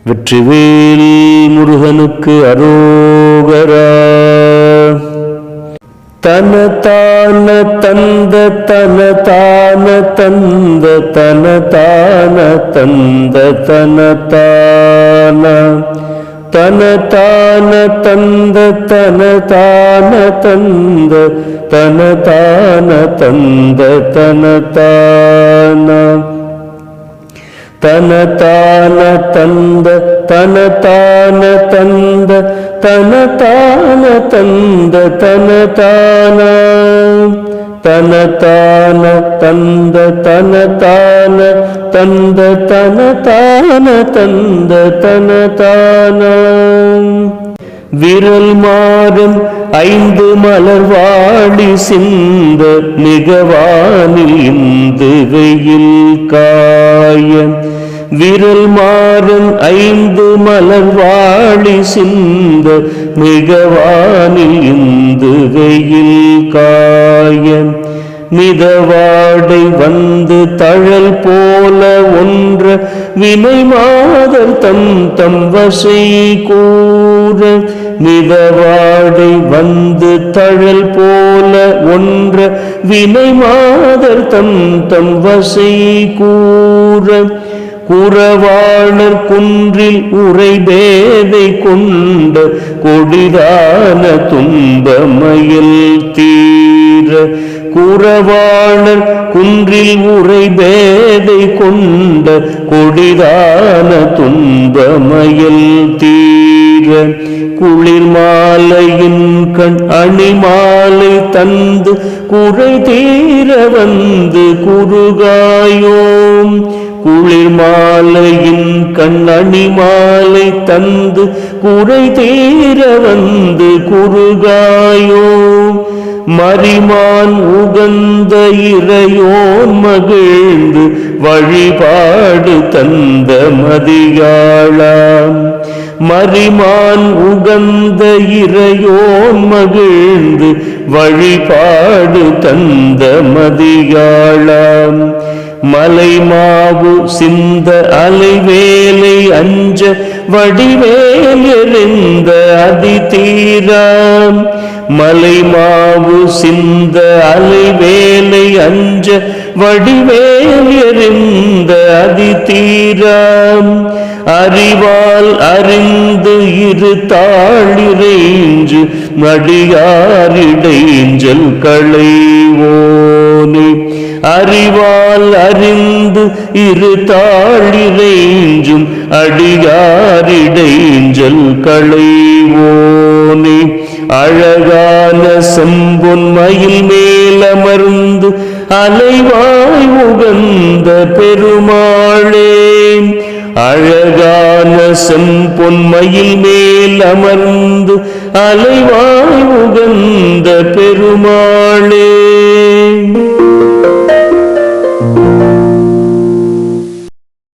வெற்றிவேல் முருகனுக்கு அரோகரா. தனதான தந்த தனதான தந்த தனதான தந்த தனதான தனதான தந்த தனதான தந்த தனதான தந்த தனதான தனதான தந்த தனதான தந்த தனதான தந்த தனதான தனதான தந்த தனதான தந்த தனதான தந்த தனதான விரல் மாறும் 5 மலர்வாழி சிந்த மிகவானில் இந்து வெயில் காய விரல் மாறும் 5 மலர்வாழி சிந்த மிகவானில் இந்து வெயில் காய மிதவாடை வந்து தழல் போல ஒன்ற வினை மாதர் தம் தம் வசை கூற மிதவாடை வந்து தழல் போல ஒன்ற வினை மாதர் தம் தம் வசை கூற குறவாணர் குன்றில் உரைபேதை கொண்ட கொடிதான துன்பமயில் தீர குறவாணர் குன்றில் உரைபேதை கொண்ட கொடிதான துன்பமயில் தீர குளிர் மாலையின் கண் அணிமாலை தந்து குறை தீர வந்து குறுகாயோம் குளிர் மாலையின் கண் அணிமாலை தந்து குறை தீர வந்து குறுகாயோம் மரிமான் உகந்த இறையோன் மகிழ்ந்து வழிபாடு தந்த மதியாளாம் மரிமான் உகந்த இறையோன் மகிழ்ந்து வழிபாடு தந்த மதியாளாம் மலை மாவு சிந்த அலைவேலை அஞ்ச வடிவேல் எறிந்த அதிதீராம் மலை மாவு சிந்த அலைவேலை அஞ்ச வடிவேல் எறிந்த அதிதீராம் அறிவால் அறிந்து இரு தாளிரைஞ்சு மடியாரிடைஞ்சல் களைவோனே அறிவால் அறிந்து இரு தாளிரைஞ்சும் அடியாரிடைஞ்சல் களைவோனே அழகான செம்பொன் மயில் மேலமர்ந்து அலைவாய் உகந்த பெருமாளே அழகான செம்பொன் மயில் மேல் அமர்ந்து அலைவாய் உகந்த பெருமாளே